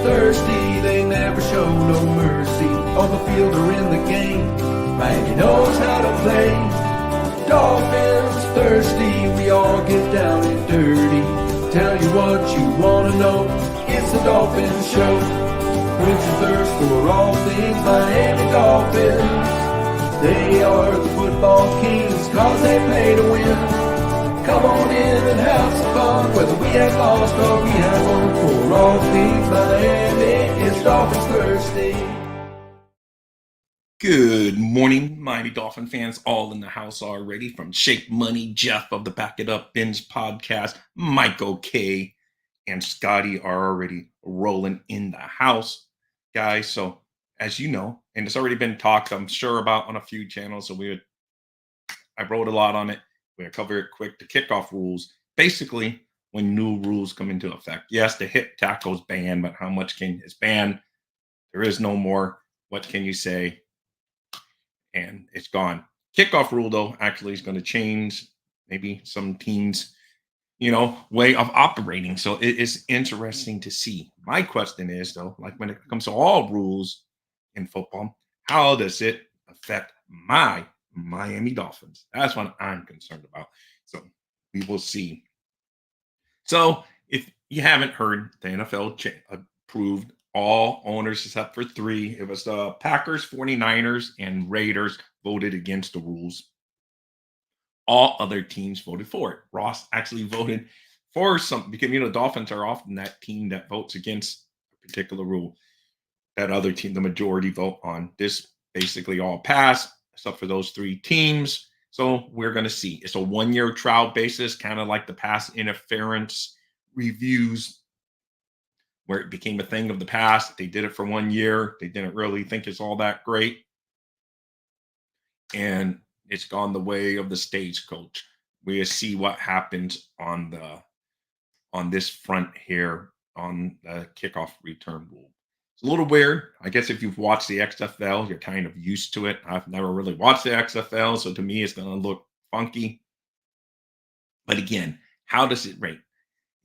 thirsty, they never show no mercy. On the field or in the game, Miami knows how to play. Dolphins thirsty, we all get down and dirty. Tell you what you wanna know, it's the Dolphins Show. Quench your thirst for all things Miami Dolphins. They are the football kings, cause they play to win. Come on in and have some fun, whether we have lost or we have won. For all things Miami, it's Dolphins Thursday. Good morning, Miami Dolphin fans, all in the house already. From Shake Money, Jeff of the Back It Up Binge podcast, Michael K, and Scotty are already rolling in the house, guys. So, as you know, and it's already been talked, I'm sure, about on a few channels. So I wrote a lot on it. We're going to cover it quick. The kickoff rules, basically, when new rules come into effect. Yes, the hip tackle is banned, but how much is banned? There is no more. What can you say? And it's gone. Kickoff rule, though, actually is going to change maybe some teams, way of operating. So it is interesting to see. My question is, though, like when it comes to all rules in football, how does it affect my Miami Dolphins? That's what I'm concerned about. So we will see. So if you haven't heard, the NFL approved all owners except for 3. It was the Packers, 49ers, and Raiders voted against the rules. All other teams voted for it. Ross actually voted for something because, Dolphins are often that team that votes against a particular rule. That other team, the majority vote on. This basically all passed, except for those 3 teams. So we're going to see. It's a 1-year trial basis, kind of like the pass interference reviews, where it became a thing of the past. They did it for 1 year. They didn't really think it's all that great. And it's gone the way of the stagecoach. We'll see what happens on this front here on the kickoff return rule. It's a little weird. I guess if you've watched the XFL, you're kind of used to it. I've never really watched the XFL, so to me, it's going to look funky. But again, how does it rate?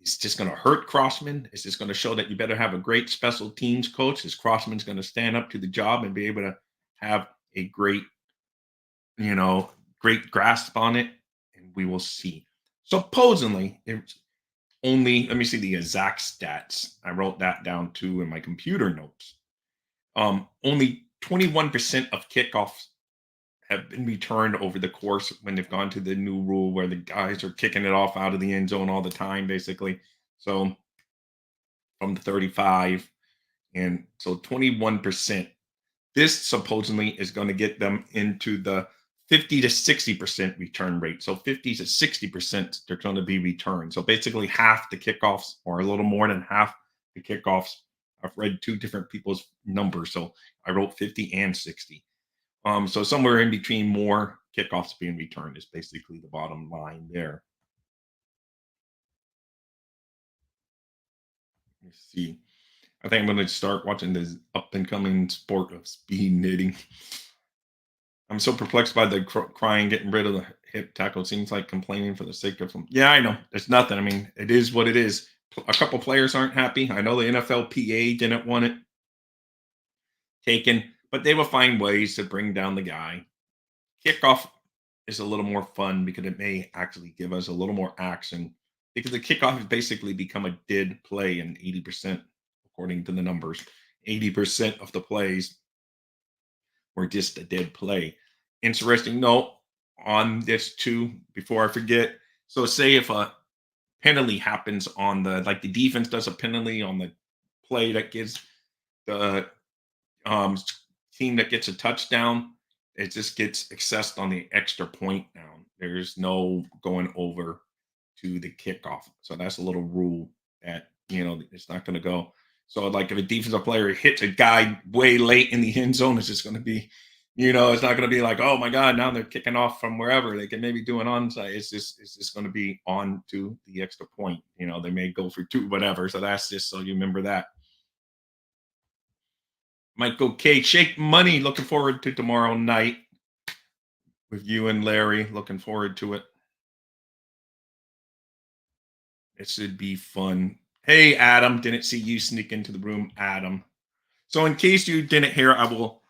It's just going to hurt Crossman. It's just going to show that you better have a great special teams coach. Is Crossman's going to stand up to the job and be able to have a great, great grasp on it? And we will see. Supposedly, it's only, let me see the exact stats. I wrote that down too in my computer notes. Only 21% of kickoffs have been returned over the course when they've gone to the new rule where the guys are kicking it off out of the end zone all the time, basically. So from the 35, and so 21%. This supposedly is going to get them into the 50 to 60% return rate. So 50 to 60%, they're going to be returned. So basically half the kickoffs, or a little more than half the kickoffs. I've read 2 different people's numbers. So I wrote 50 and 60. So somewhere in between, more kickoffs being returned is basically the bottom line there. Let's see. I think I'm going to start watching this up and coming sport of speed knitting. I'm so perplexed by the crying, getting rid of the hip tackle. It seems like complaining for the sake of them. Yeah, I know. It's nothing. I mean, it is what it is. A couple players aren't happy. I know the NFLPA didn't want it taken, but they will find ways to bring down the guy. Kickoff is a little more fun because it may actually give us a little more action, because the kickoff has basically become a dead play, and 80%, according to the numbers, 80% of the plays were just a dead play. Interesting note on this too, before I forget. So say if a penalty happens on the defense does a penalty on the play that gives the team that gets a touchdown, it just gets accessed on the extra point now. There's no going over to the kickoff. So that's a little rule that, it's not going to go. So like if a defensive player hits a guy way late in the end zone, it's just going to be, it's not going to be like, oh my God, now they're kicking off from wherever. They can maybe do an onside. It's just going to be on to the extra point. They may go for 2, whatever. So that's just so you remember that. Michael K, Shake Money. Looking forward to tomorrow night with you and Larry. Looking forward to it. It should be fun. Hey, Adam. Didn't see you sneak into the room, Adam. So, in case you didn't hear, I will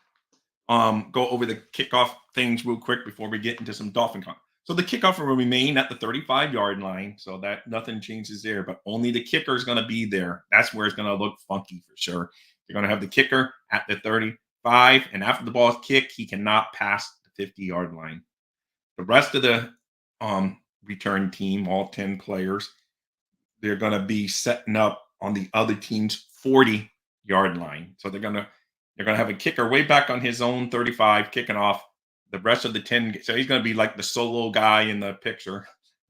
go over the kickoff things real quick before we get into some Dolphin talk. So the kickoff will remain at the 35-yard line, so that nothing changes there. But only the kicker is going to be there. That's where it's going to look funky for sure. You're going to have the kicker at the 35, and after the ball is kicked, he cannot pass the 50-yard line. The rest of the return team, all 10 players, they're going to be setting up on the other team's 40-yard line. So they're going to have a kicker way back on his own 35 kicking off. The rest of the 10, so he's going to be like the solo guy in the picture.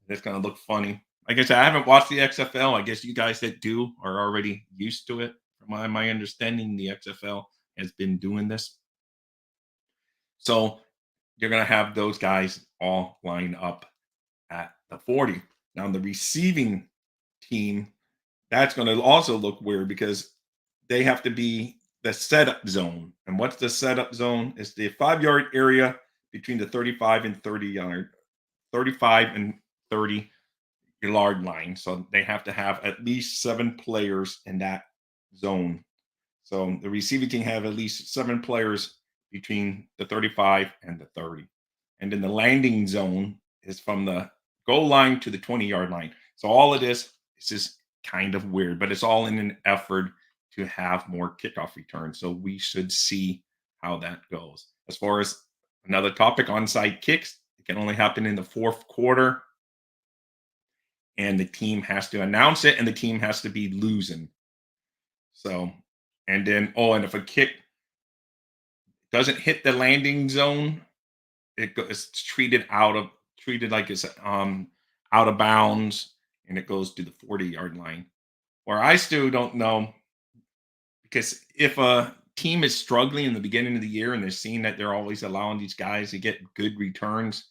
It's going to look funny. Like I said, I haven't watched the XFL. I guess you guys that do are already used to it. From my understanding, the XFL has been doing this. So you're going to have those guys all line up at the 40. Now, the receiving team, that's going to also look weird because they have to be the setup zone. And what's the setup zone? It's the 5-yard area between the 35 and 30 yard line. So they have to have at least 7 players in that zone. So the receiving team have at least 7 players between the 35 and the 30. And then the landing zone is from the goal line to the 20-yard line. So all of this is just kind of weird, but it's all in an effort to have more kickoff returns. So we should see how that goes. As far as another topic, onside kicks, it can only happen in the fourth quarter. And the team has to announce it, and the team has to be losing. So, and then, and if a kick doesn't hit the landing zone, it's treated like it's out of bounds, and it goes to the 40-yard line. Where I still don't know, because if a team is struggling in the beginning of the year and they're seeing that they're always allowing these guys to get good returns,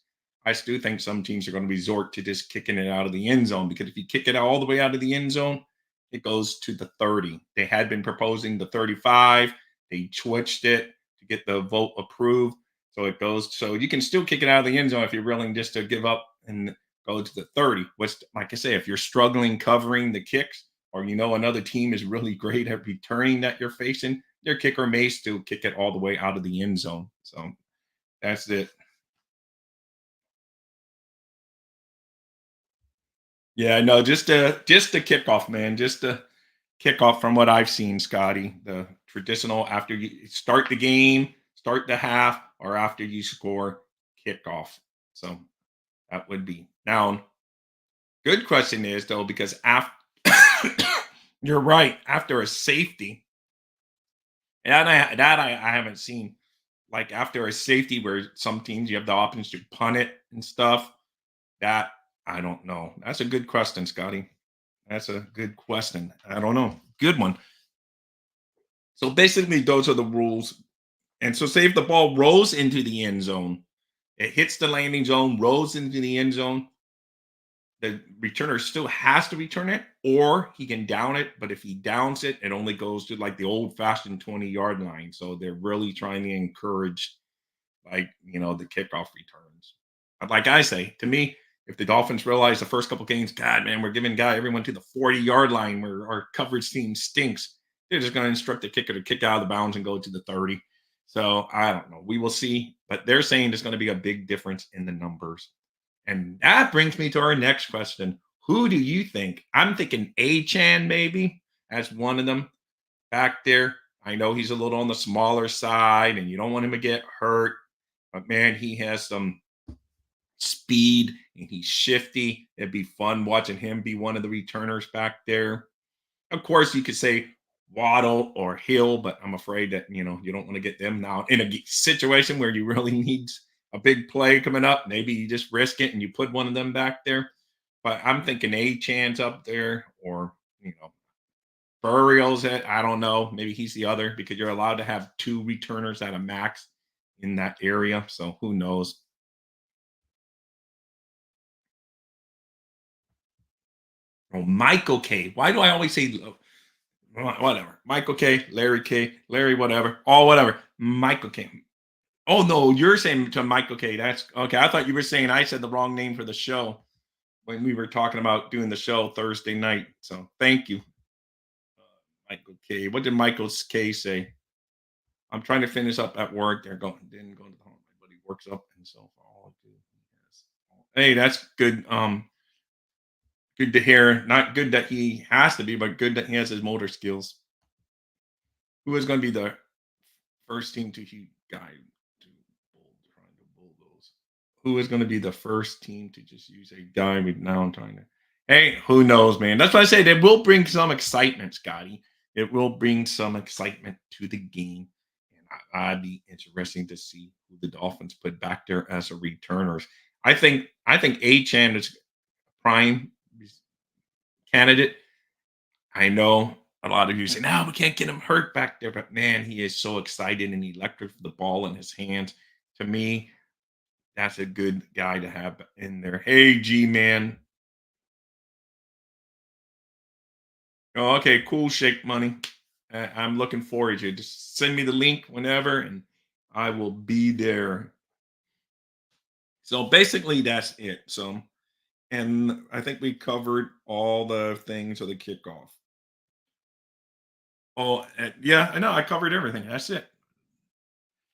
I still think some teams are going to resort to just kicking it out of the end zone, because if you kick it all the way out of the end zone, it goes to the 30. They had been proposing the 35. They switched it to get the vote approved. So it goes, so you can still kick it out of the end zone if you're willing just to give up and go to the 30. Which, like I say, if you're struggling covering the kicks, or another team is really great at returning that you're facing, their kicker may still kick it all the way out of the end zone. So that's it. Yeah, no, just the kickoff, man. Just the kickoff from what I've seen, Scotty. The traditional after you start the game, start the half, or after you score, kickoff. So that would be. Now, good question is though, because after you're right, after a safety, and I haven't seen, like after a safety where some teams you have the options to punt it and stuff. That I don't know. That's a good question, Scotty. That's a good question. I don't know. Good one. So basically, those are the rules. And so, say if the ball rolls into the end zone, it hits the landing zone, rolls into the end zone, the returner still has to return it, or he can down it. But if he downs it, it only goes to like the old fashioned 20-yard line. So they're really trying to encourage, like, the kickoff returns. But like I say, to me, if the Dolphins realize the first couple games, God, man, we're giving everyone to the 40-yard line where our coverage team stinks, they're just going to instruct the kicker to kick out of the bounds and go to the 30. So I don't know. We will see. But they're saying there's going to be a big difference in the numbers. And that brings me to our next question. Who do you think? I'm thinking A-Chan maybe as one of them back there. I know he's a little on the smaller side and you don't want him to get hurt. But man, he has some speed and he's shifty. It'd be fun watching him be one of the returners back there. Of course, you could say Waddle or Hill, but I'm afraid that you don't want to get them now in a situation where you really need a big play coming up. Maybe you just risk it and you put one of them back there. But I'm thinking A-Chan's up there, or Burial's it. I don't know. Maybe he's the other, because you're allowed to have 2 returners at a max in that area. So who knows? Oh, Michael K. Why do I always say whatever? Michael K, Larry K, Larry whatever, all whatever. Michael K. Oh no, you're saying to Michael K. That's okay. I thought you were saying I said the wrong name for the show when we were talking about doing the show Thursday night. So thank you. Michael K. What did Michael K say? I'm trying to finish up at work. They're going didn't go to the home, but he works up himself for all good. Yes. Hey, that's good. Good to hear. Not good that he has to be, but good that he has his motor skills. Who is going to be the first team to shoot guy to trying to bulldoze? Who is going to be the first team to just use a guy with now I'm trying to hey, who knows, man? That's why I say they will bring some excitement, Scotty. It will bring some excitement to the game. And I'd be interesting to see who the Dolphins put back there as a returners. I think A-Chan is prime candidate. I know a lot of you say, no, we can't get him hurt back there. But man, he is so excited and electric with the ball in his hands. To me, that's a good guy to have in there. Hey, G man. Oh, okay, cool, Shake Money. I'm looking forward to it. Just send me the link whenever, and I will be there. So basically, that's it. So, and I think we covered all the things of the kickoff. Oh, yeah, I know. I covered everything. That's it.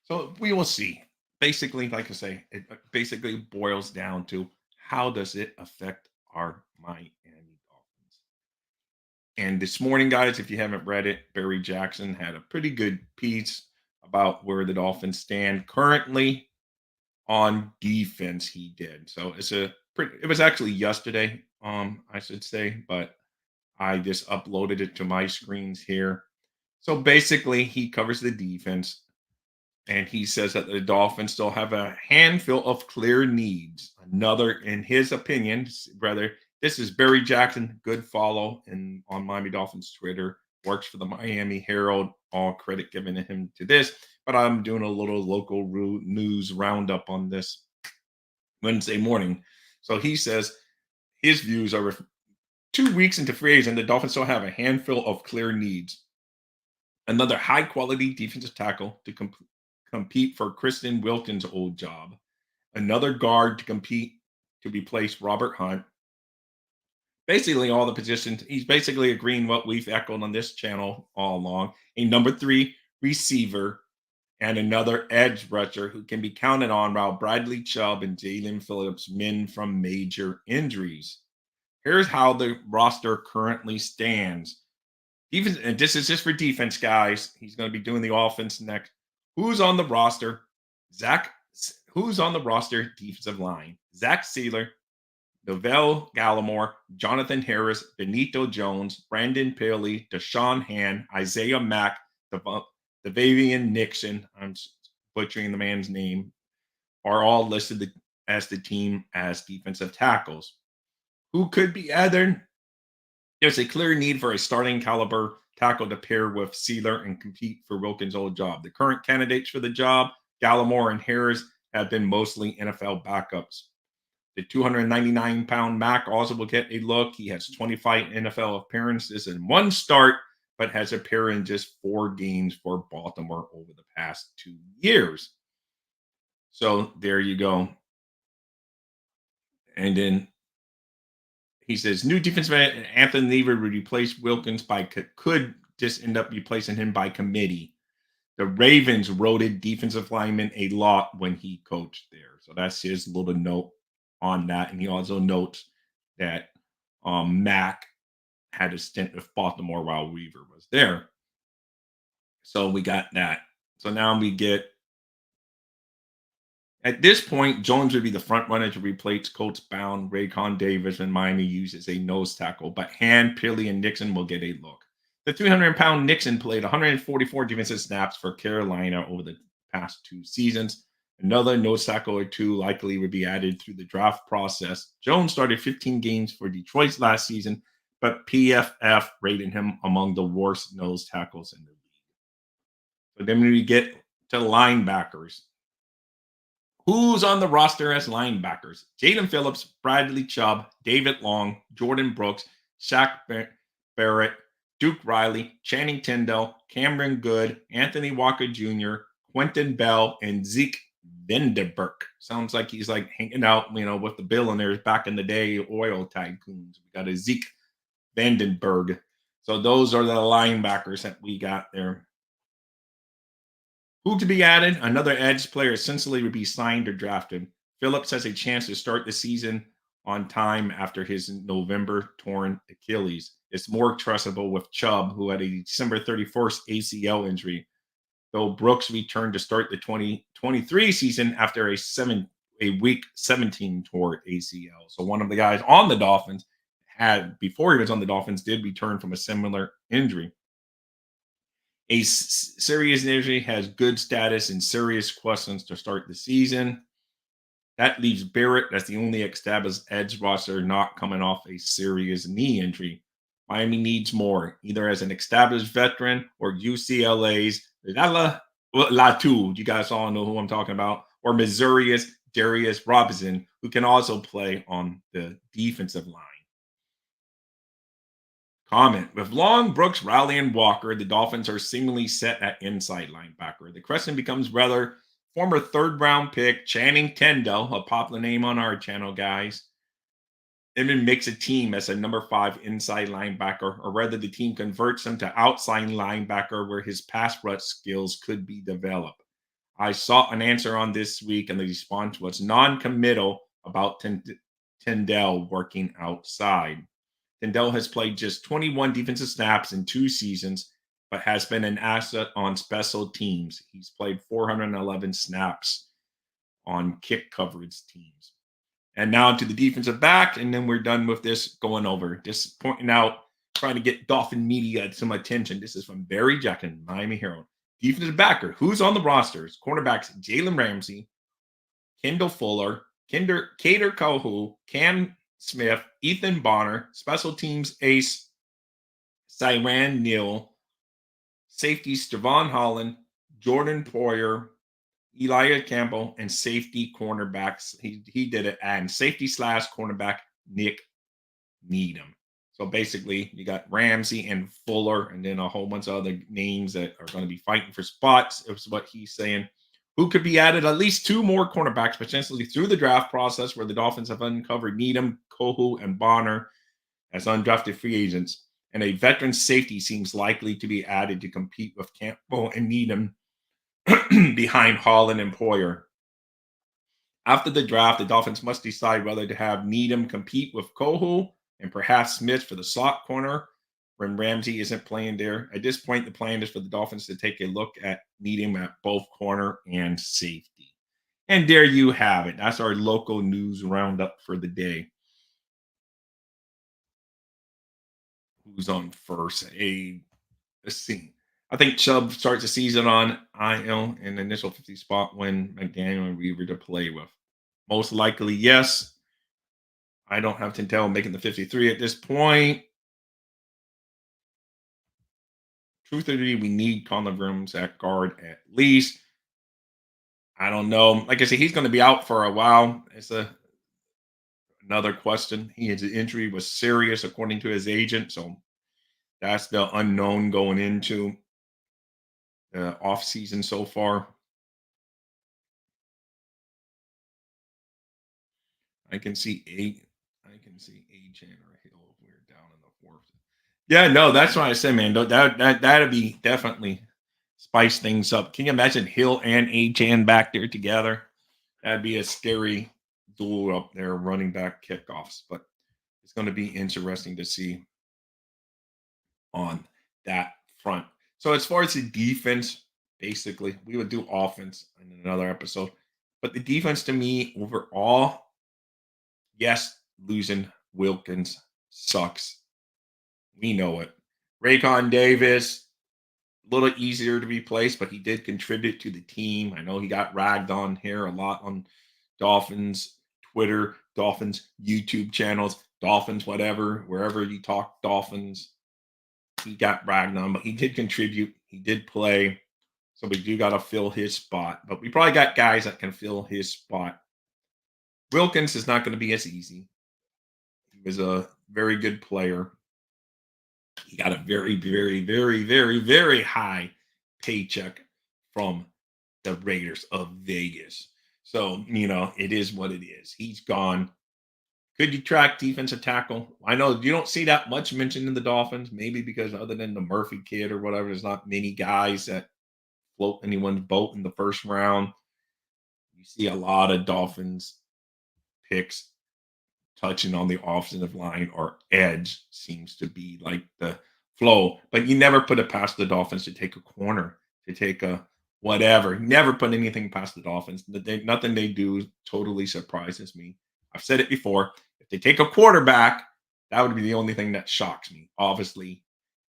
So we will see. Basically, like I say, it basically boils down to how does it affect our Miami Dolphins? And this morning, guys, if you haven't read it, Barry Jackson had a pretty good piece about where the Dolphins stand currently on defense. He did. So it was actually yesterday, I should say, but I just uploaded it to my screens here. So basically, he covers the defense. And he says that the Dolphins still have a handful of clear needs. Another, in his opinion, brother, this is Barry Jackson, good follow and on Miami Dolphins Twitter, works for the Miami Herald. All credit given to him to this, but I'm doing a little local news roundup on this Wednesday morning. So he says his views are 2 weeks into free agent, the Dolphins still have a handful of clear needs. Another high quality defensive tackle to compete for Kristen Wilkins' old job. Another guard to compete to replace Robert Hunt. Basically, all the positions. He's basically agreeing what we've echoed on this channel all along. A number 3 receiver and another edge rusher who can be counted on while Bradley Chubb and Jalen Phillips mend from major injuries. Here's how the roster currently stands. Even and this is just for defense, guys. He's going to be doing the offense next. Who's on the roster? Who's on the roster? Defensive line. Zach Sealer, Novell Gallimore, Jonathan Harris, Benito Jones, Brandon Paley, Deshaun Hand, Isaiah Mack, Devavian Nixon. I'm butchering the man's name. Are all listed as the team as defensive tackles. Who could be added? There's a clear need for a starting caliber tackle to pair with Sealer and compete for Wilkins' old job. The current candidates for the job, Gallimore and Harris, have been mostly NFL backups. The 299-pound Mack also will get a look. He has 25 NFL appearances and 1 start, but has appeared in just 4 games for Baltimore over the past 2 years. So there you go. And then he says new defensive end Anthony Lever would replace Wilkins could just end up replacing him by committee. The Ravens rotated defensive linemen a lot when he coached there. So that's his little note on that. And he also notes that Mack had a stint with Baltimore while Weaver was there. So we got that. So now we get at this point, Jones would be the front runner to replace Colts bound Raycon Davis when Miami uses a nose tackle, but Hand, Pilly, and Nixon will get a look. The 300-pound Nixon played 144 defensive snaps for Carolina over the past 2 seasons. Another nose tackle or 2 likely would be added through the draft process. Jones started 15 games for Detroit last season, but PFF rated him among the worst nose tackles in the league. So then we get to linebackers. Who's on the roster as linebackers? Jaden Phillips, Bradley Chubb, David Long, Jordan Brooks, Shaq Barrett, Duke Riley, Channing Tindall, Cameron Good, Anthony Walker Jr., Quentin Bell, and Zeke Vandenberg. Sounds like he's like hanging out, with the billionaires back in the day, oil tycoons. We got a Zeke Vandenberg. So those are the linebackers that we got there. Who to be added? Another edge player essentially would be signed or drafted. Phillips has a chance to start the season on time after his November torn Achilles. It's more trustable with Chubb, who had a December 31st ACL injury, though Brooks returned to start the 2023 season after a week 17 tore ACL. So one of the guys on the Dolphins had, before he was on the Dolphins, did return from a similar injury. A serious injury has good status and serious questions to start the season. That leaves Barrett as the only established edge roster not coming off a serious knee injury. Miami needs more, either as an established veteran or UCLA's Latu. You guys all know who I'm talking about, or Missouri's Darius Robinson, who can also play on the defensive line. Comment: with Long, Brooks, Riley, and Walker, the Dolphins are seemingly set at inside linebacker. The question becomes whether former third-round pick Channing Tindall, a popular name on our channel, guys, even makes a team as a number 5 inside linebacker, or whether the team converts him to outside linebacker where his pass rush skills could be developed. I sought an answer on this week, and the response was non-committal about Tindall working outside. Tindall has played just 21 defensive snaps in 2 seasons, but has been an asset on special teams. He's played 411 snaps on kick coverage teams. And now to the defensive back, and then we're done with this going over. Just pointing out, trying to get Dolphin media some attention. This is from Barry Jackson, Miami Herald. Defensive backer, who's on the rosters? Cornerbacks, Jalen Ramsey, Kendall Fuller, Cater Kohu, Cam Smith, Ethan Bonner, special teams ace Cyran Neal, safety Stevan Holland, Jordan Poyer, Elijah Campbell, and safety cornerbacks. He did it, and safety / cornerback Nick Needham. So basically, you got Ramsey and Fuller, and then a whole bunch of other names that are going to be fighting for spots. It was what he's saying. Who could be added? At least 2 more cornerbacks potentially through the draft process, where the Dolphins have uncovered Needham, Kohu, and Bonner as undrafted free agents. And a veteran safety seems likely to be added to compete with Campbell and Needham behind Holland and Poyer. After the draft, the Dolphins must decide whether to have Needham compete with Kohu and perhaps Smith for the slot corner when Ramsey isn't playing there. At this point, the plan is for the Dolphins to take a look at Needham at both corner and safety. And there you have it. That's our local news roundup for the day. Who's on first? Let's see. I think Chubb starts the season on IL in the initial 50 spot when McDaniel and Weaver to play with. Most likely, yes. I don't have Tindall making the 53 at this point. Truthfully, we need Connor Grooms at guard at least. I don't know. Like I said, he's going to be out for a while. It's another question. His injury was serious, according to his agent. So that's the unknown going into the offseason so far. I can see A-Chan or Hill if we're down in the 4th. Yeah, no, that's what I said, man. That'd be definitely spice things up. Can you imagine Hill and A-Chan back there together? That'd be a scary duel up there, running back kickoffs. But it's going to be interesting to see on that front. So as far as the defense, basically, we would do offense in another episode. But the defense to me overall, yes, losing Wilkins sucks. We know it. Raycon Davis, a little easier to replace, but he did contribute to the team. I know he got ragged on here a lot on Dolphins Twitter, Dolphins YouTube channels, Dolphins whatever, wherever you talk Dolphins, he got ragged on, but he did contribute. He did play. So we do got to fill his spot. But we probably got guys that can fill his spot. Wilkins is not going to be as easy. He was a very good player. He got a very, very, very, very, very high paycheck from the Raiders of Vegas. So, it is what it is. He's gone. Could you track defensive tackle? I know you don't see that much mentioned in the Dolphins, maybe because other than the Murphy kid or whatever, there's not many guys that float anyone's boat in the first round. You see a lot of Dolphins picks touching on the offensive line or edge seems to be like the flow. But you never put it past the Dolphins to take a corner, to take a whatever. Never put anything past the Dolphins. Nothing they do totally surprises me. I've said it before. If they take a quarterback, that would be the only thing that shocks me. Obviously,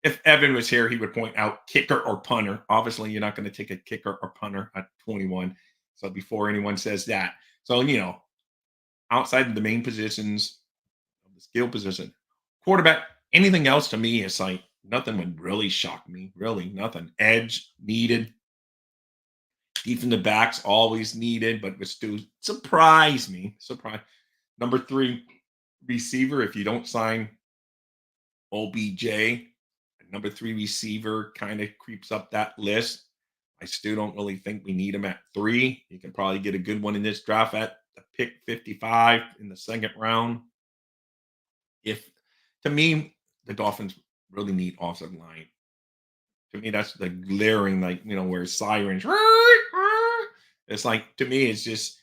if Evan was here, he would point out kicker or punter. Obviously, you're not going to take a kicker or punter at 21. So before anyone says that, so outside of the main positions, of the skill position, quarterback, anything else to me is like nothing would really shock me. Really, nothing. Edge needed, defensive backs always needed, but would still surprise me. Surprise. Number three, receiver. If you don't sign OBJ, number three receiver kind of creeps up that list. I still don't really think we need him at three. You can probably get a good one in this draft at the pick 55 in the second round. If to me, the Dolphins really need offensive line. To me, that's the glaring, like, where sirens. It's like, to me, it's just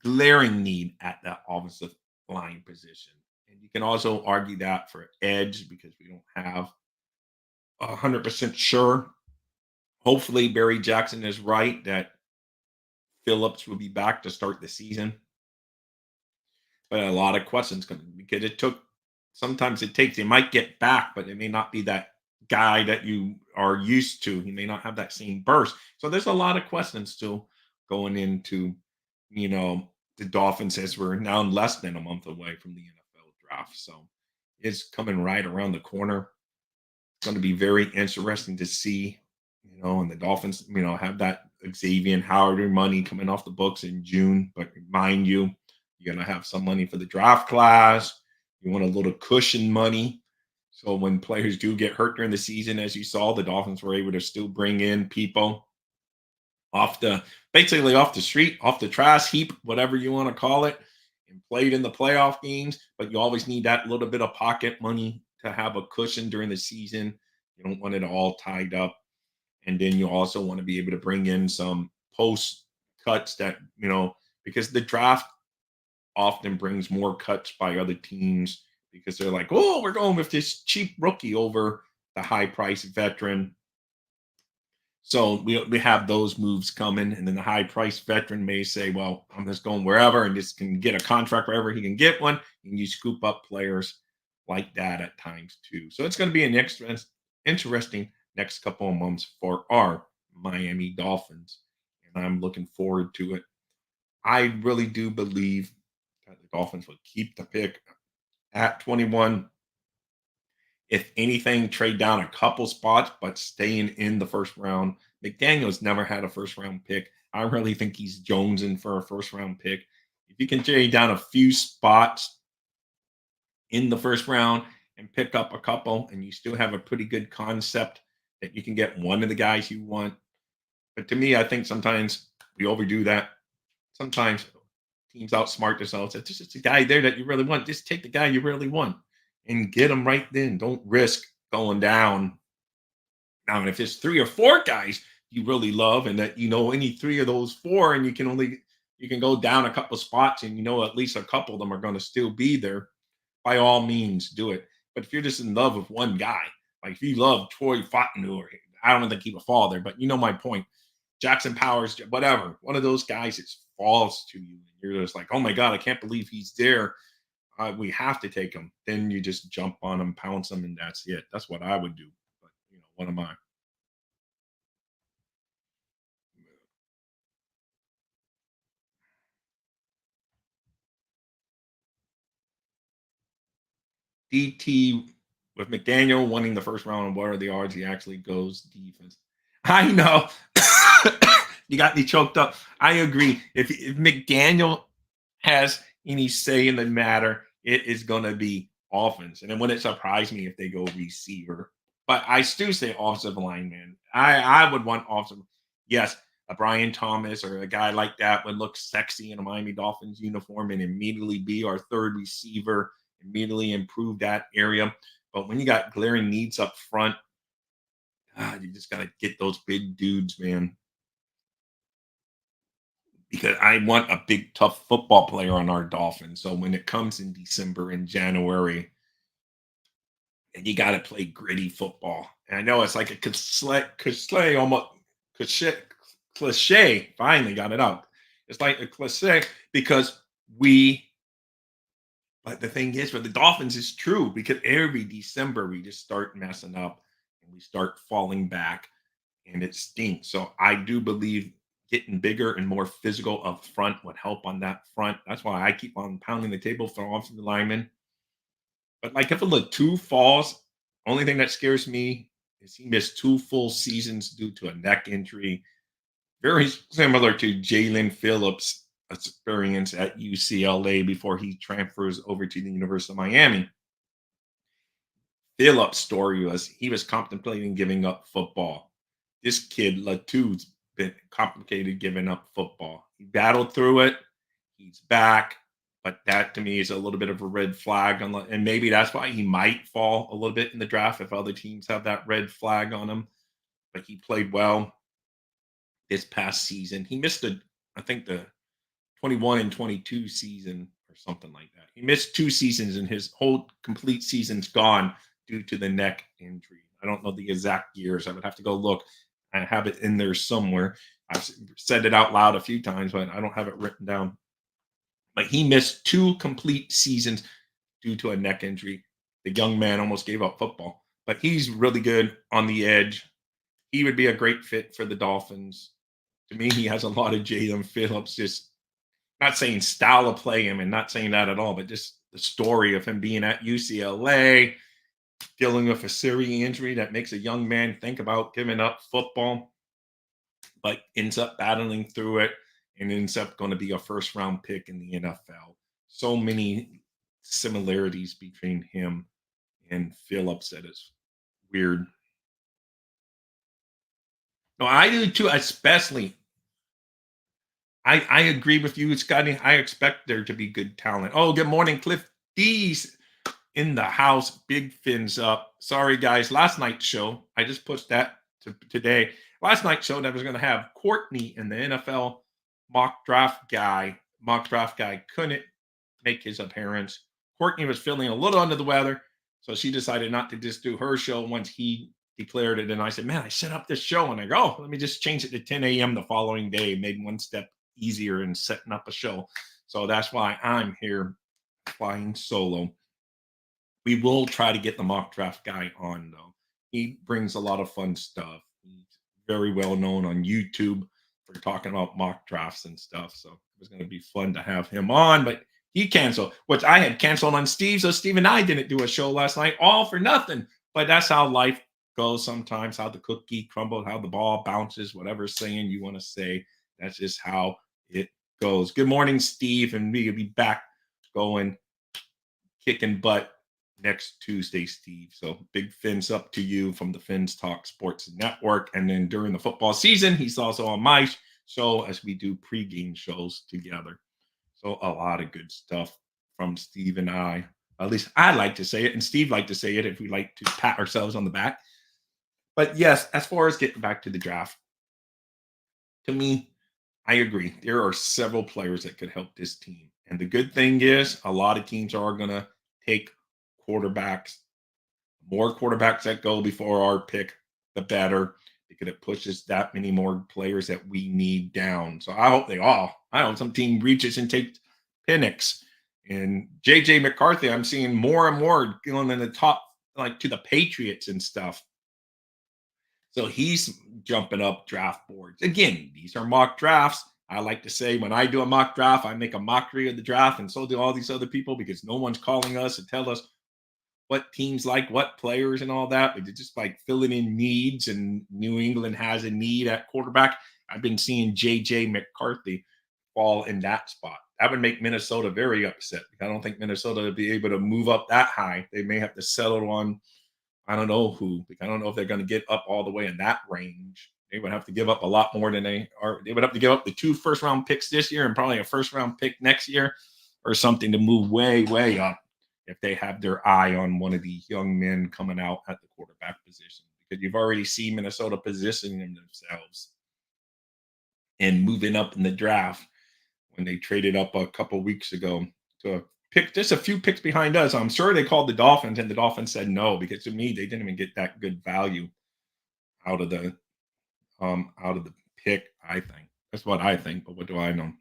glaring need at that offensive line position. And you can also argue that for edge because we don't have 100% sure. Hopefully, Barry Jackson is right that Phillips will be back to start the season. But a lot of questions coming because sometimes it takes, they might get back, but it may not be that guy that you are used to. He may not have that same burst. So there's a lot of questions still going into, the Dolphins as we're now less than a month away from the NFL draft. So it's coming right around the corner. It's going to be very interesting to see, and the Dolphins, have that Xavier Howard money coming off the books in June. But mind you, you're going to have some money for the draft class. You want a little cushion money. So when players do get hurt during the season, as you saw, the Dolphins were able to still bring in people basically off the street, off the trash heap, whatever you want to call it, and played in the playoff games. But you always need that little bit of pocket money to have a cushion during the season. You don't want it all tied up. And then you also want to be able to bring in some post cuts that, because the draft often brings more cuts by other teams because they're like, oh, we're going with this cheap rookie over the high price veteran. So we have those moves coming. And then the high price veteran may say, well, I'm just going wherever and just can get a contract wherever he can get one. And you scoop up players like that at times too. So it's going to be an interesting next couple of months for our Miami Dolphins. And I'm looking forward to it. I really do believe that the Dolphins will keep the pick at 21. If anything, trade down a couple spots, but staying in the first round. McDaniel's never had a first round pick. I really think he's jonesing for a first round pick. If you can trade down a few spots in the first round and pick up a couple, and you still have a pretty good concept that you can get one of the guys you want. But to me, I think sometimes we overdo that. Sometimes teams outsmart themselves. If there's just a guy there that you really want, just take the guy you really want and get him right then. Don't risk going down. Now, if it's three or four guys you really love, and that any three of those four, and you can go down a couple spots, and at least a couple of them are going to still be there. By all means, do it. But if you're just in love with one guy, like if you love Troy Fontenot, or I don't think he would fall there, but you know my point. Jackson Powers, whatever, one of those guys, it falls to you. And you're just like, oh my God, I can't believe he's there. We have to take him. Then you just jump on him, pounce him, and that's it. That's what I would do. But what am I? DT with McDaniel winning the first round. And what are the odds he actually goes defense? I know. You got me choked up. I agree. If McDaniel has any say in the matter, it is going to be offense. And it wouldn't surprise me if they go receiver. But I still say offensive line, man. I would want offensive. Yes, a Brian Thomas or a guy like that would look sexy in a Miami Dolphins uniform and immediately be our third receiver, immediately improve that area. But when you got glaring needs up front, you just got to get those big dudes, man. Because I want a big, tough football player on our Dolphins. So when it comes in December and January, and you got to play gritty football. And I know it's like a cliche, almost cliche, cliche. Finally got it out. It's like a cliche because we. But the thing is, for the Dolphins, is true because every December we just start messing up and we start falling back, and it stinks. So I do believe getting bigger and more physical up front would help on that front. That's why I keep on pounding the table for offensive linemen. But like if a two falls, only thing that scares me is he missed 2 full seasons due to a neck injury, very similar to Jalen Phillips' experience at UCLA before he transfers over to the University of Miami. Phillips' story was he was contemplating giving up football. This kid, Latu's been complicated giving up football. He battled through it. He's back. But that to me is a little bit of a red flag. And maybe that's why he might fall a little bit in the draft if other teams have that red flag on him. But he played well this past season. He missed I think the 21 and 22 season or something like that. He missed 2 seasons and his whole complete season's gone due to the neck injury. I don't know the exact years. I would have to go look. I have it in there somewhere. I've said it out loud a few times, but I don't have it written down. But he missed 2 complete seasons due to a neck injury. The young man almost gave up football, but he's really good on the edge. He would be a great fit for the Dolphins. To me, he has a lot of Jalen Phillips, just not saying style of play him and not saying that at all, but just the story of him being at UCLA, dealing with a serious injury that makes a young man think about giving up football, but ends up battling through it and ends up going to be a first round pick in the NFL. So many similarities between him and Phillips that is weird. No, I do too, especially. I agree with you, Scotty. I expect there to be good talent. Oh, good morning, Cliff D's in the house. Big fins up. Sorry, guys. Last night's show, I just pushed that to today. Last night's show that was going to have Courtney and the NFL mock draft guy couldn't make his appearance. Courtney was feeling a little under the weather, so she decided not to just do her show once he declared it. And I said, man, I set up this show. And I go, oh, let me just change it to 10 a.m. the following day, made one step easier in setting up a show. So that's why I'm here flying solo. We will try to get the mock draft guy on, though. He brings a lot of fun stuff. He's very well known on YouTube for talking about mock drafts and stuff. So it was going to be fun to have him on, but he canceled, which I had canceled on Steve. So Steve and I didn't do a show last night, all for nothing. But that's how life goes sometimes, how the cookie crumbles, how the ball bounces, whatever saying you want to say. That's just how it goes. Good morning, Steve. And we'll be back going, kicking butt next Tuesday, Steve. So big fins up to you from the Fins Talk Sports Network. And then during the football season, he's also on my show as we do pregame shows together. So a lot of good stuff from Steve and I. At least I like to say it, and Steve like to say it if we like to pat ourselves on the back. But yes, as far as getting back to the draft, to me, I agree. There are several players that could help this team. And the good thing is a lot of teams are going to take quarterbacks. More quarterbacks that go before our pick, the better, because it pushes that many more players that we need down. So I hope I hope some team reaches and takes Penix. And JJ McCarthy, I'm seeing more and more going in the top, like to the Patriots and stuff. So he's jumping up draft boards. Again, these are mock drafts. I like to say when I do a mock draft, I make a mockery of the draft, and so do all these other people because no one's calling us to tell us what teams like, what players and all that. But they're just like filling in needs, and New England has a need at quarterback. I've been seeing JJ McCarthy fall in that spot. That would make Minnesota very upset. I don't think Minnesota would be able to move up that high. They may have to settle on, I don't know who. I don't know if they're going to get up all the way in that range. They would have to give up a lot more than they are. They would have to give up the 2 first round picks this year and probably a first round pick next year or something to move way, way up if they have their eye on one of these young men coming out at the quarterback position. Because you've already seen Minnesota positioning themselves and moving up in the draft when they traded up a couple weeks ago to pick just a few picks behind us. I'm sure they called the Dolphins and the Dolphins said no because to me they didn't even get that good value out of the pick. I think that's what I think, but what do I know?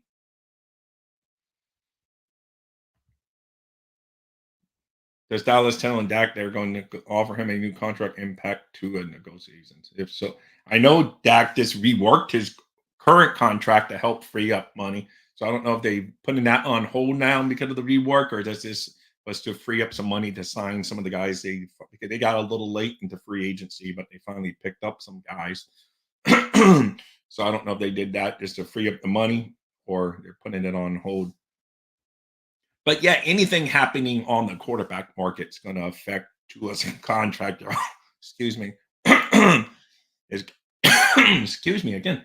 Does Dallas telling Dak they're going to offer him a new contract impact to a negotiations? If so, I know Dak just reworked his current contract to help free up money. So I don't know if they putting that on hold now because of the rework, or does this was to free up some money to sign some of the guys because they got a little late into free agency, but they finally picked up some guys. So I don't know if they did that just to free up the money or they're putting it on hold. But yeah, anything happening on the quarterback market is going to affect Tua's contract. Excuse me. is excuse me again.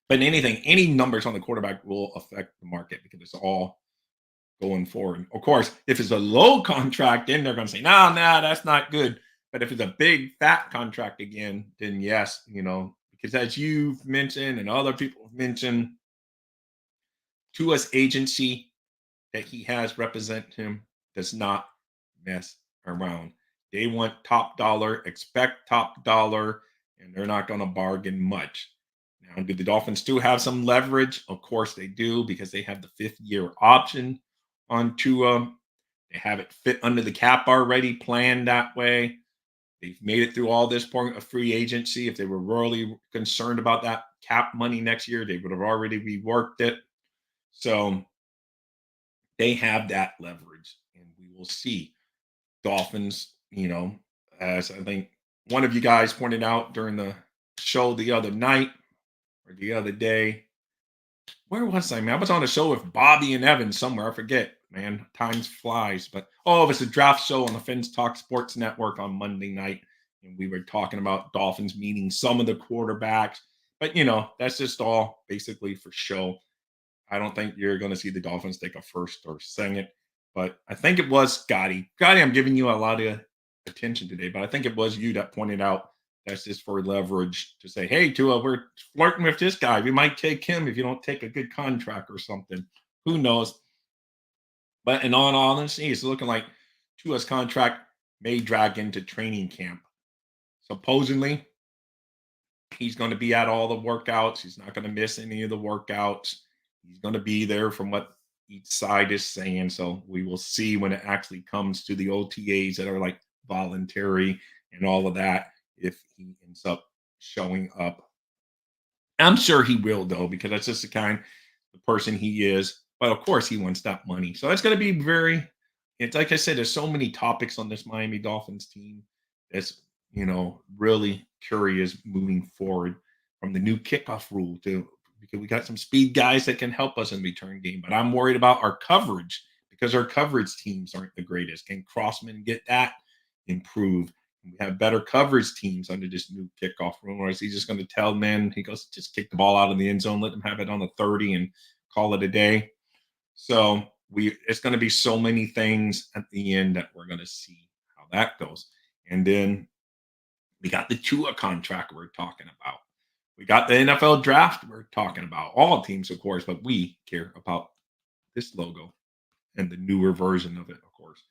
But anything, any numbers on the quarterback will affect the market because it's all going forward. Of course, if it's a low contract, then they're going to say, no, no, that's not good. But if it's a big fat contract again, then yes, because as you've mentioned and other people have mentioned, Tua's agency that he has represent him does not mess around. They want top dollar, expect top dollar, and they're not going to bargain much. Now, do the Dolphins still have some leverage? Of course they do because they have the 5th-year option on Tua. They have it fit under the cap already, planned that way. They've made it through all this point of free agency. If they were really concerned about that cap money next year, they would have already reworked it. So they have that leverage, and we will see. Dolphins, as I think one of you guys pointed out during the show the other night or the other day. Where was I, man? I was on a show with Bobby and Evan somewhere. I forget, man. Times flies. But it was a draft show on the Fins Talk Sports Network on Monday night. And we were talking about Dolphins meeting some of the quarterbacks. But that's just all basically for show. I don't think you're going to see the Dolphins take a first or second, but I think it was Scotty. Scotty, I'm giving you a lot of attention today, but I think it was you that pointed out that's just for leverage to say, hey, Tua, we're flirting with this guy. We might take him if you don't take a good contract or something. Who knows? But in all honesty, it's looking like Tua's contract may drag into training camp. Supposedly, he's going to be at all the workouts. He's not going to miss any of the workouts. He's going to be there from what each side is saying. So we will see when it actually comes to the OTAs that are like voluntary and all of that, if he ends up showing up. I'm sure he will, though, because that's just the person he is. But of course, he wants that money. So it's going to be it's like I said, there's so many topics on this Miami Dolphins team that's, really curious moving forward from the new kickoff rule to because we got some speed guys that can help us in the return game. But I'm worried about our coverage because our coverage teams aren't the greatest. Can Crossman get that improved? We have better coverage teams under this new kickoff rule, or is he just going to tell men, he goes, just kick the ball out of the end zone, let them have it on the 30 and call it a day. So it's going to be so many things at the end that we're going to see how that goes. And then we got the Tua contract we're talking about. We got the NFL draft we're talking about. All teams, of course, but we care about this logo and the newer version of it, of course.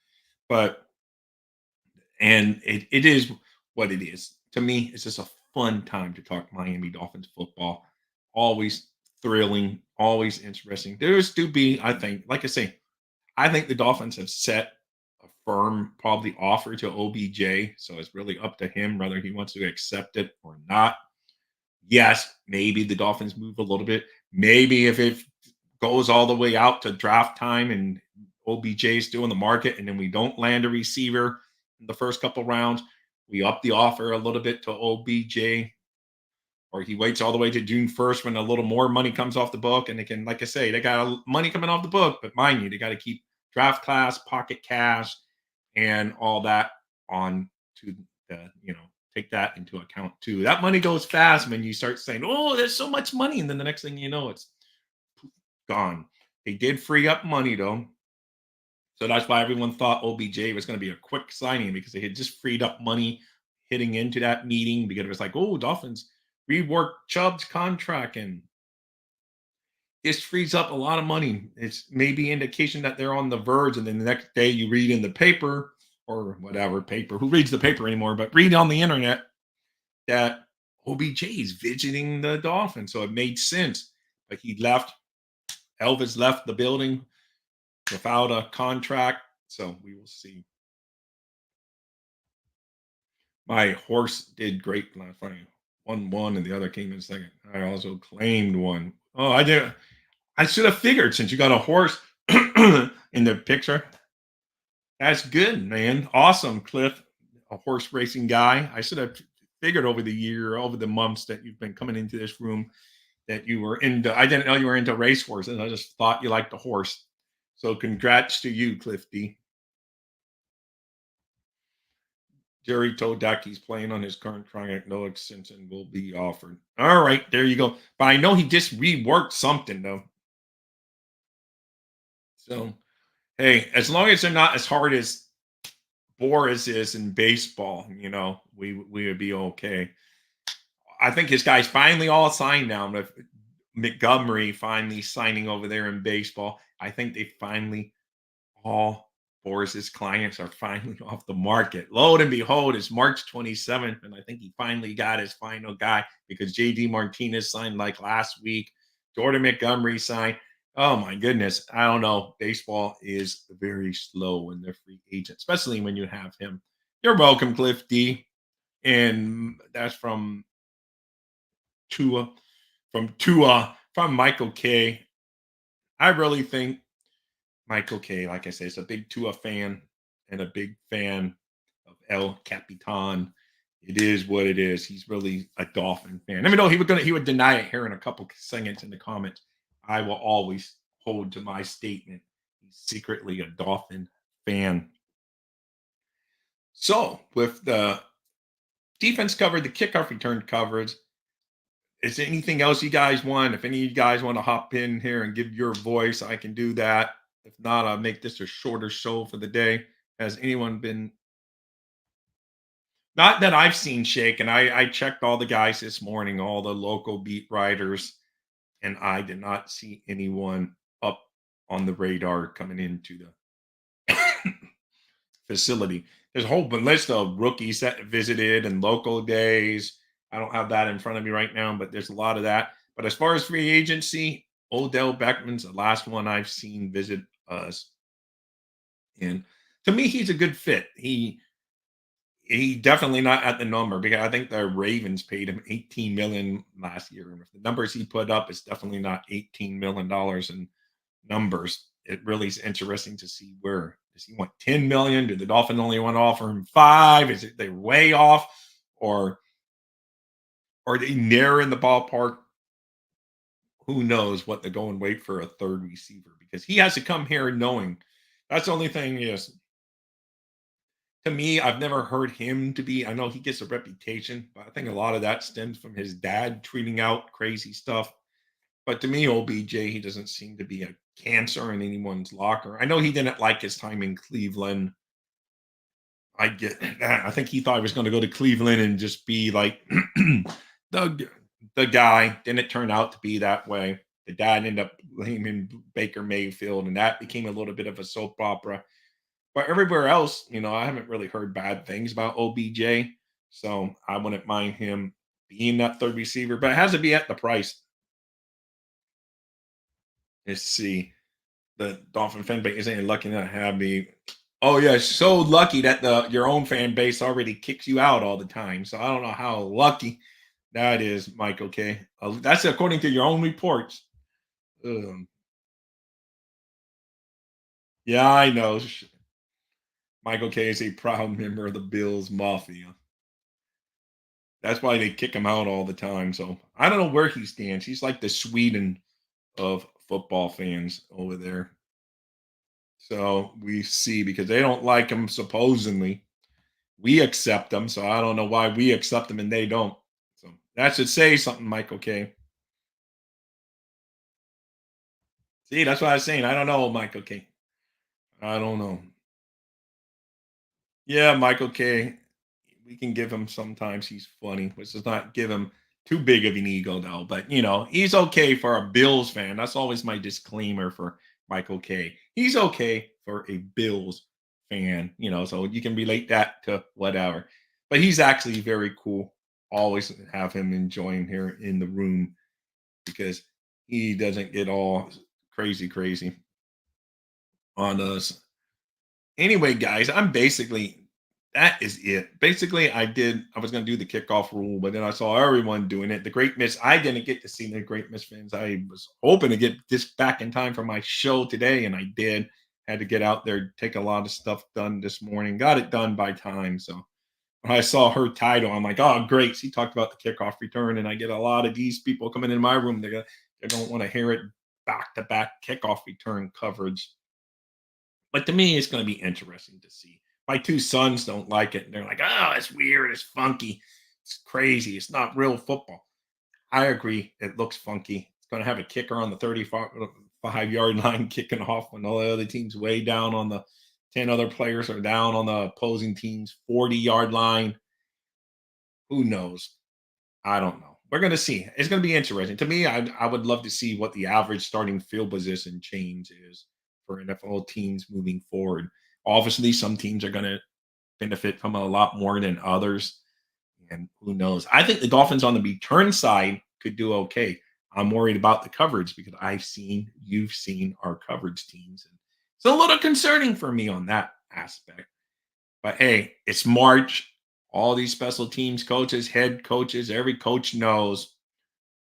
And it is what it is. To me, it's just a fun time to talk Miami Dolphins football. Always thrilling, always interesting. There's to be, I think, like I say, I think the Dolphins have set a firm, probably offer to OBJ. So it's really up to him whether he wants to accept it or not. Yes, maybe the Dolphins move a little bit. Maybe if it goes all the way out to draft time and OBJ is still in the market and then we don't land a receiver in the first couple rounds, we up the offer a little bit to OBJ, or he waits all the way to June 1st when a little more money comes off the book. And they can, like I say, they got money coming off the book, but mind you, they got to keep draft class, pocket cash, and all that on to the, take that into account too. That money goes fast when you start saying, "Oh, there's so much money," and then the next thing you know, it's gone. They did free up money though, so that's why everyone thought OBJ was going to be a quick signing because they had just freed up money hitting into that meeting because it was like, "Oh, Dolphins reworked Chubb's contract and this frees up a lot of money." It's maybe indication that they're on the verge, and then the next day you read in the paper or whatever paper. Who reads the paper anymore? But read on the internet that OBJ is visiting the Dolphins, so it made sense. But he left. Elvis left the building without a contract, so we will see. My horse did great last night. Won one, and the other came in second. I also claimed one. Oh, I did. I should have figured since you got a horse in the picture. That's good, man. Awesome, Cliff, a horse racing guy. I should have figured over the year, over the months that you've been coming into this room that you were into. I didn't know you were into race horses. I just thought you liked the horse. So congrats to you, Cliff D. Jerry told Dak he's playing on his current contract. No extension will be offered. All right, there you go. But I know he just reworked something though. So hey, as long as they're not as hard as Boris is in baseball, we would be okay. I think his guys finally all signed now. With Montgomery finally signing over there in baseball, I think they finally all Boris's clients are finally off the market. Lo and behold, it's March 27th, and I think he finally got his final guy because JD Martinez signed like last week. Jordan Montgomery signed. Oh my goodness. I don't know. Baseball is very slow when they're free agent, especially when you have him. You're welcome, Cliff D. And that's Tua, from Michael K. I really think Michael K, like I said, is a big Tua fan and a big fan of El Capitan. It is what it is. He's really a Dolphin fan. Even though he would deny it here in a couple seconds in the comments, I will always hold to my statement. He's secretly a Dolphin fan. So with the defense covered, the kickoff return coverage, is there anything else you guys want? If any of you guys want to hop in here and give your voice, I can do that. If not, I'll make this a shorter show for the day. Has anyone been not that I've seen Shake, and I checked all the guys this morning, all the local beat writers, and I did not see anyone up on the radar coming into the facility. There's a whole list of rookies that visited and local days. I don't have that in front of me right now, but there's a lot of that. But as far as free agency, Odell Beckman's the last one I've seen visit us. And to me, he's a good fit. He definitely not at the number because I think the Ravens paid him 18 million last year. And if the numbers he put up is definitely not 18 million dollars in numbers, it really is interesting to see where does he want 10 million? Do the Dolphins only want to offer him 5? Is it they're way off, or are they near in the ballpark? Who knows what they're going wait for a third receiver because he has to come here knowing that's the only thing is to me, I've never heard him to be. I know he gets a reputation, but I think a lot of that stems from his dad tweeting out crazy stuff. But to me, OBJ, he doesn't seem to be a cancer in anyone's locker. I know he didn't like his time in Cleveland. I get that. I think he thought he was going to go to Cleveland and just be like the the guy. Didn't turn out to be that way. The dad ended up blaming Baker Mayfield, and that became a little bit of a soap opera. But everywhere else, I haven't really heard bad things about OBJ. So I wouldn't mind him being that third receiver, but it has to be at the price. Let's see. The Dolphin fan base ain't lucky enough to have me. Oh yeah, so lucky that your own fan base already kicks you out all the time. So I don't know how lucky that is, Michael K. That's according to your own reports. Um, yeah, I know. Michael K is a proud member of the Bills Mafia. That's why they kick him out all the time. So I don't know where he stands. He's like the Sweden of football fans over there. So we see because they don't like him supposedly. We accept them, so I don't know why we accept them and they don't. So that should say something, Michael K. See, that's what I was saying. I don't know, Michael K. I don't know. Yeah, Michael K. We can give him sometimes he's funny, which does not give him too big of an ego though. But he's okay for a Bills fan. That's always my disclaimer for Michael K. He's okay for a Bills fan, so you can relate that to whatever. But he's actually very cool. Always have him enjoying here in the room because he doesn't get all crazy on us. Anyway, guys, I'm basically that is it. Basically, I was gonna do the kickoff rule, but then I saw everyone doing it. The Great Miss, I didn't get to see the Great Miss fans. I was hoping to get this back in time for my show today, and I did. Had to get out there, take a lot of stuff done this morning. Got it done by time. So when I saw her title, I'm like, oh great. She talked about the kickoff return, and I get a lot of these people coming in my room. They don't want to hear it back to back kickoff return coverage. But to me, it's going to be interesting to see. My two sons don't like it. And they're like, oh, it's weird. It's funky. It's crazy. It's not real football. I agree. It looks funky. It's going to have a kicker on the 35-yard line kicking off when all the other teams way down on the 10 other players are down on the opposing team's 40-yard line. Who knows? I don't know. We're going to see. It's going to be interesting. To me, I would love to see what the average starting field position change is for NFL teams moving forward. Obviously, some teams are going to benefit from a lot more than others. And who knows? I think the Dolphins on the return side could do okay. I'm worried about the coverage because you've seen our coverage teams. And it's a little concerning for me on that aspect. But hey, it's March. All these special teams coaches, head coaches, every coach knows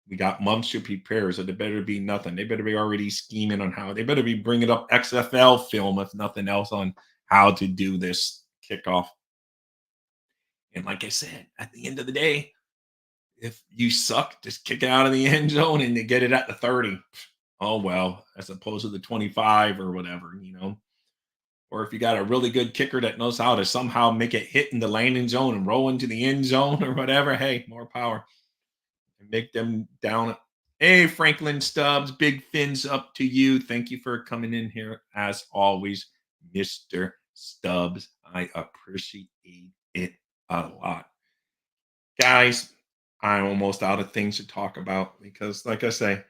we got months to prepare. So there better be nothing. They better be already scheming on how. They better be bringing up XFL film, if nothing else, on how to do this kickoff. And like I said, at the end of the day, if you suck, just kick it out of the end zone and they get it at the 30. Oh well, as opposed to the 25 or whatever. Or if you got a really good kicker that knows how to somehow make it hit in the landing zone and roll into the end zone or whatever, hey, more power. And make them down. Hey, Franklin Stubbs, big fins up to you. Thank you for coming in here as always, Mr. Stubbs. I appreciate it a lot. Guys, I'm almost out of things to talk about because, like I say,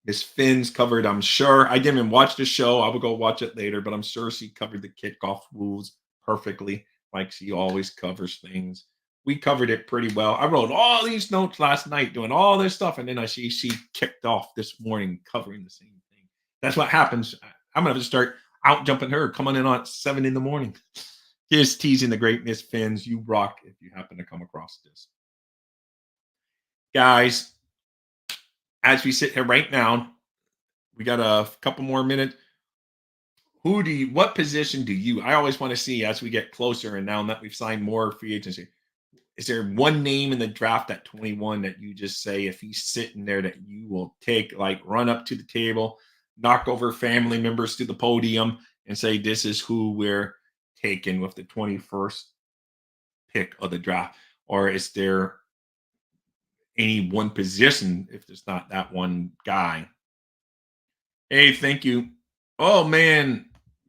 Miss Finn's covered. I'm sure I didn't even watch the show. I will go watch it later, but I'm sure she covered the kickoff rules perfectly, like she always covers things. We covered it pretty well. I wrote all these notes last night doing all this stuff, and then I see she kicked off this morning covering the same thing. That's what happens. I'm gonna have to start out jumping her, coming in at 7 in the morning. Just teasing the great Miss Finns. You rock if you happen to come across this. Guys, as we sit here right now, we got a couple more minutes. What position do you, I always want to see as we get closer and now that we've signed more free agency, is there one name in the draft at 21 that you just say, if he's sitting there, that you will take, like run up to the table, knock over family members to the podium and say, this is who we're taking with the 21st pick of the draft? Or is there any one position if there's not that one guy? Hey, thank you. Oh man,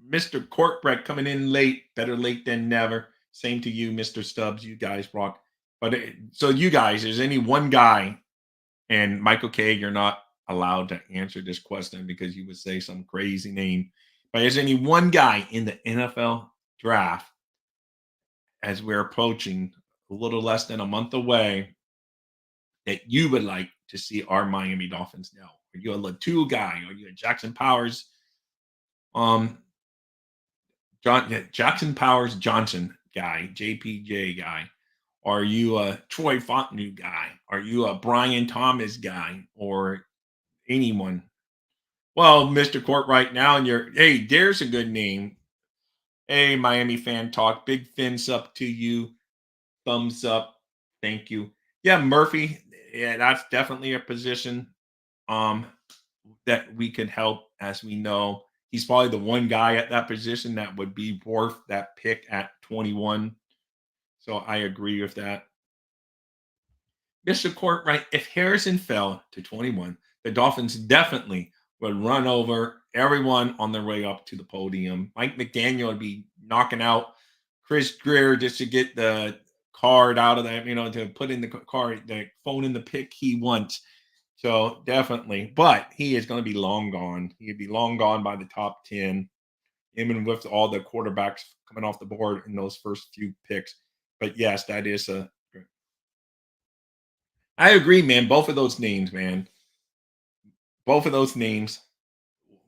Mr. Corkbread coming in late. Better late than never. Same to you, Mr. Stubbs. You guys rock. But so you guys, is any one guy, and Michael K, you're not allowed to answer this question because you would say some crazy name. But is any one guy in the NFL draft as we're approaching a little less than a month away that you would like to see our Miami Dolphins know? Are you a Latu guy? Are you a Jackson Powers? Um, Jackson Powers Johnson guy, JPJ guy? Are you a Troy Fontenot guy? Are you a Brian Thomas guy or anyone? Well, Mr. Court, right now, and hey, there's a good name. Hey, Miami fan talk. Big fins up to you. Thumbs up. Thank you. Yeah, Murphy. Yeah, that's definitely a position um that we could help, as we know. He's probably the one guy at that position that would be worth that pick at 21. So I agree with that. Mr. Court, right? If Harrison fell to 21, the Dolphins definitely would run over everyone on their way up to the podium. Mike McDaniel would be knocking out Chris Greer just to get the card out of that, to put in the card, the phone in the pick he wants. So definitely, but he is going to be long gone. He'd be long gone by the top 10, even with all the quarterbacks coming off the board in those first few picks. But yes, that is a. I agree, man. Both of those names, man. Both of those names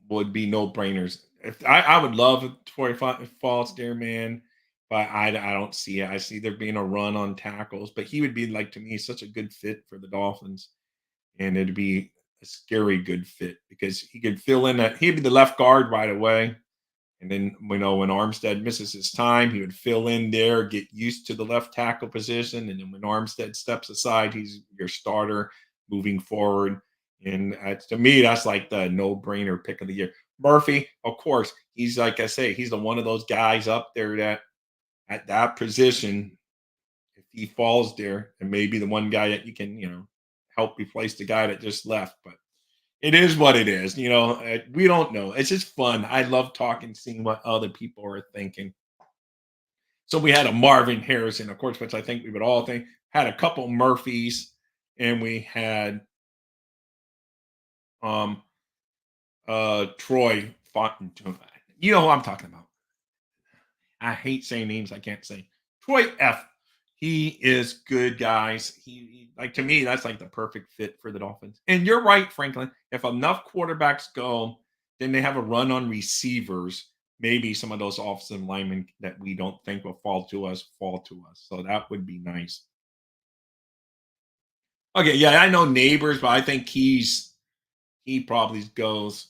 would be no brainers. If I would love if Troy Falls there, man, but I don't see it. I see there being a run on tackles, but he would be like to me such a good fit for the Dolphins, and it'd be a scary good fit because he could fill in that he'd be the left guard right away. And then, when Armstead misses his time, he would fill in there, get used to the left tackle position. And then when Armstead steps aside, he's your starter moving forward. And to me, that's like the no brainer pick of the year. Murphy, of course, he's like I say, he's the one of those guys up there that at that position, if he falls there, and maybe the one guy that you can, help replace the guy that just left. But it is what it is. We don't know. It's just fun. I love talking, seeing what other people are thinking. So we had a Marvin Harrison, of course, which I think we would all think, had a couple Murphys, and we had um Troy Fonten. You know who I'm talking about. I hate saying names I can't say. Troy F. He is good, guys. Like to me, that's like the perfect fit for the Dolphins. And you're right, Franklin. If enough quarterbacks go, then they have a run on receivers. Maybe some of those offensive linemen that we don't think will fall to us fall to us. So that would be nice. Okay, yeah, I know Neighbors, but I think he probably goes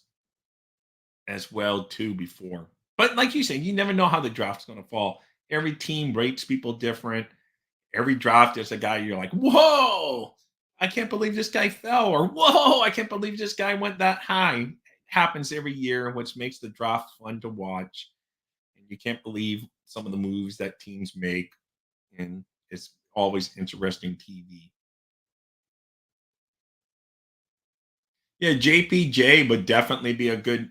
as well too before. But like you said, you never know how the draft's going to fall. Every team rates people different. Every draft, there's a guy you're like, whoa, I can't believe this guy fell, or whoa, I can't believe this guy went that high. It happens every year, which makes the draft fun to watch. And you can't believe some of the moves that teams make, and it's always interesting TV. Yeah, JPJ would definitely be a good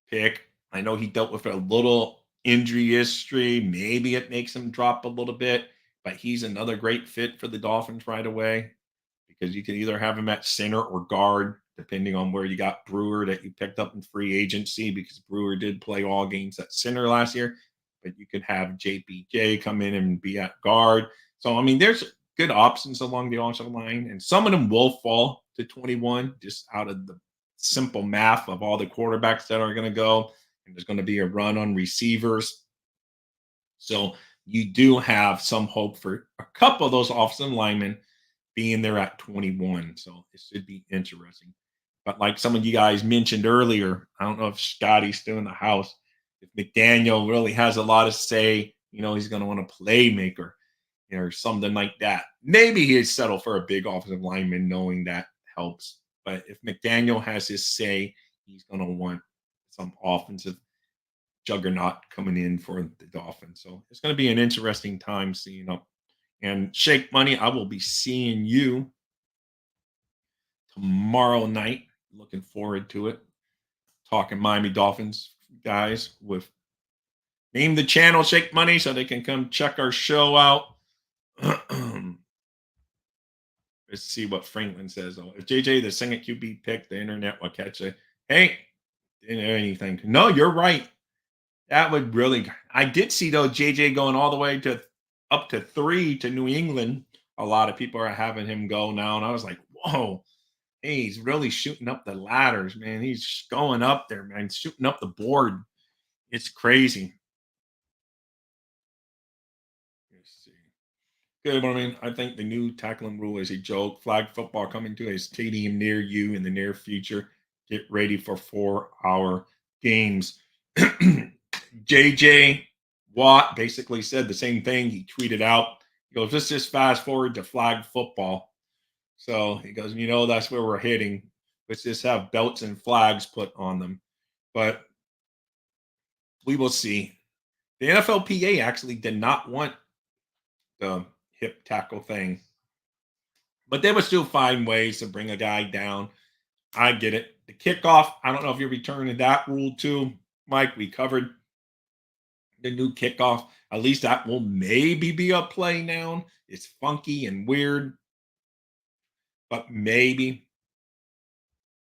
pick. I know he dealt with a little injury history. Maybe it makes him drop a little bit, but he's another great fit for the Dolphins right away because you can either have him at center or guard, depending on where you got Brewer that you picked up in free agency, because Brewer did play all games at center last year, but you could have JPJ come in and be at guard. So, I mean, there's good options along the offensive line, and some of them will fall to 21 just out of the simple math of all the quarterbacks that are going to go, and there's going to be a run on receivers. So you do have some hope for a couple of those offensive linemen being there at 21. So it should be interesting. But like some of you guys mentioned earlier, I don't know if Scotty's still in the house. If McDaniel really has a lot of say, he's going to want a playmaker, or something like that. Maybe he'd settle for a big offensive lineman, knowing that helps. But if McDaniel has his say, he's going to want some offensive juggernaut coming in for the Dolphins. So it's going to be an interesting time seeing up. And Shake Money, I will be seeing you tomorrow night. Looking forward to it. Talking Miami Dolphins guys with name the channel Shake Money so they can come check our show out. Let's see what Franklin says. Though, if JJ the second QB pick, the internet will catch it. Hey, didn't hear anything. No, you're right. That would really. I did see though JJ going all the way to up to 3 to New England. A lot of people are having him go now, and I was like, whoa. Hey, he's really shooting up the ladders, man. He's going up there, man. Shooting up the board. It's crazy. Let's see. Good morning. I think the new tackling rule is a joke. Flag football coming to a stadium near you in the near future. Get ready for 4-hour games. JJ Watt basically said the same thing. He tweeted out, he goes, let's just fast forward to flag football. So he goes, that's where we're heading. Let's just have belts and flags put on them. But we will see. The NFLPA actually did not want the hip tackle thing. But they would still find ways to bring a guy down. I get it. The kickoff, I don't know if you're returning that rule too. Mike, we covered the new kickoff. At least that will maybe be a play now. It's funky and weird, but maybe.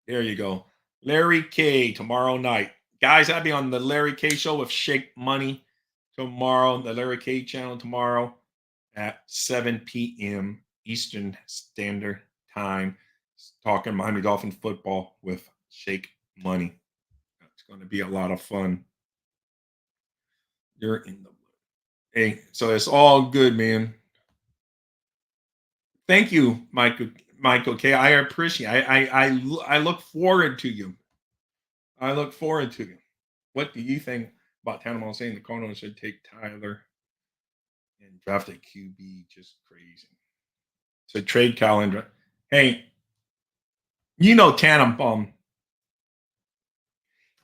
There you go. Larry K tomorrow night. Guys, I'll be on the Larry K show with Shake Money tomorrow, the Larry K channel tomorrow at 7 p.m. Eastern Standard Time. Talking Miami Dolphins football with Shake Money. It's going to be a lot of fun. You're in the hey, so it's all good, man. Thank you, Michael K. I appreciate. I look forward to you. I look forward to you. What do you think about Tannehill saying the Cardinals should take Tyler and draft a QB? Just crazy. So trade calendar. Hey, you know Tannenbaum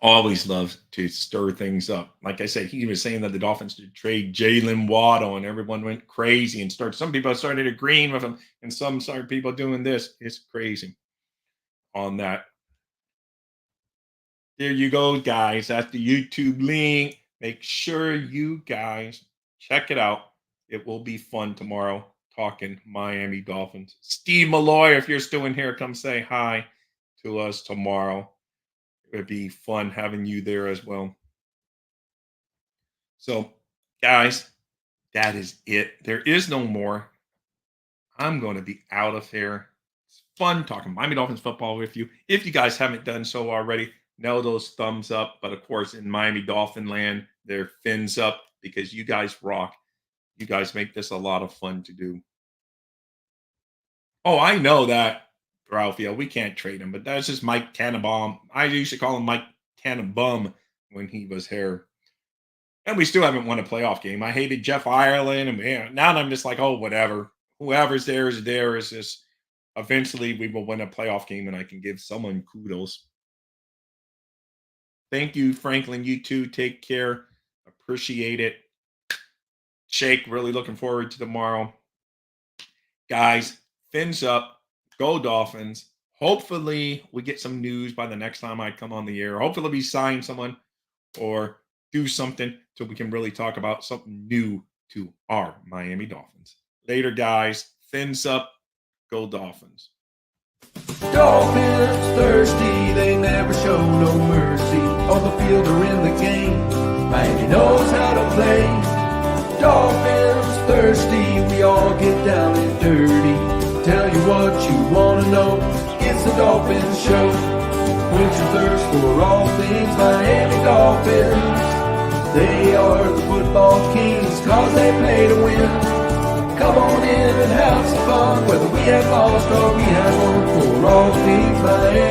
always loves to stir things up. Like I said, he was saying that the Dolphins should trade Jalen Waddle, and everyone went crazy and some people started agreeing with him, and some started people doing this. It's crazy on that. There you go, guys. That's the YouTube link. Make sure you guys check it out. It will be fun tomorrow talking Miami Dolphins. Steve Malloy, if you're still in here, come say hi to us tomorrow. It'd be fun having you there as well. So, guys, that is it. There is no more. I'm going to be out of here. It's fun talking Miami Dolphins football with you. If you guys haven't done so already, know those thumbs up. But, of course, in Miami Dolphin land, they're fins up because you guys rock. You guys make this a lot of fun to do. Oh, I know that. Ralphio, we can't trade him, but that's just Mike Tannenbaum. I used to call him Mike Tannenbaum when he was here. And we still haven't won a playoff game. I hated Jeff Ireland, and man, now I'm just like, oh, whatever. Whoever's there is there. Is just eventually we will win a playoff game, and I can give someone kudos. Thank you, Franklin. You too. Take care. Appreciate it. Shake, really looking forward to tomorrow. Guys, fins up. Go Dolphins. Hopefully we get some news by the next time I come on the air. Hopefully we sign someone or do something so we can really talk about something new to our Miami Dolphins. Later, guys. Fins up. Go Dolphins. Dolphins thirsty, they never show no mercy. On the field or in the game, Miami knows how to play. Dolphins thirsty, we all get down and dirty. Tell you what you want to know, it's the Dolphins Show. Quench your thirst for all things Miami Dolphins. They are the football kings, cause they play to win. Come on in and have some fun, whether we have lost or we have won. For all things Miami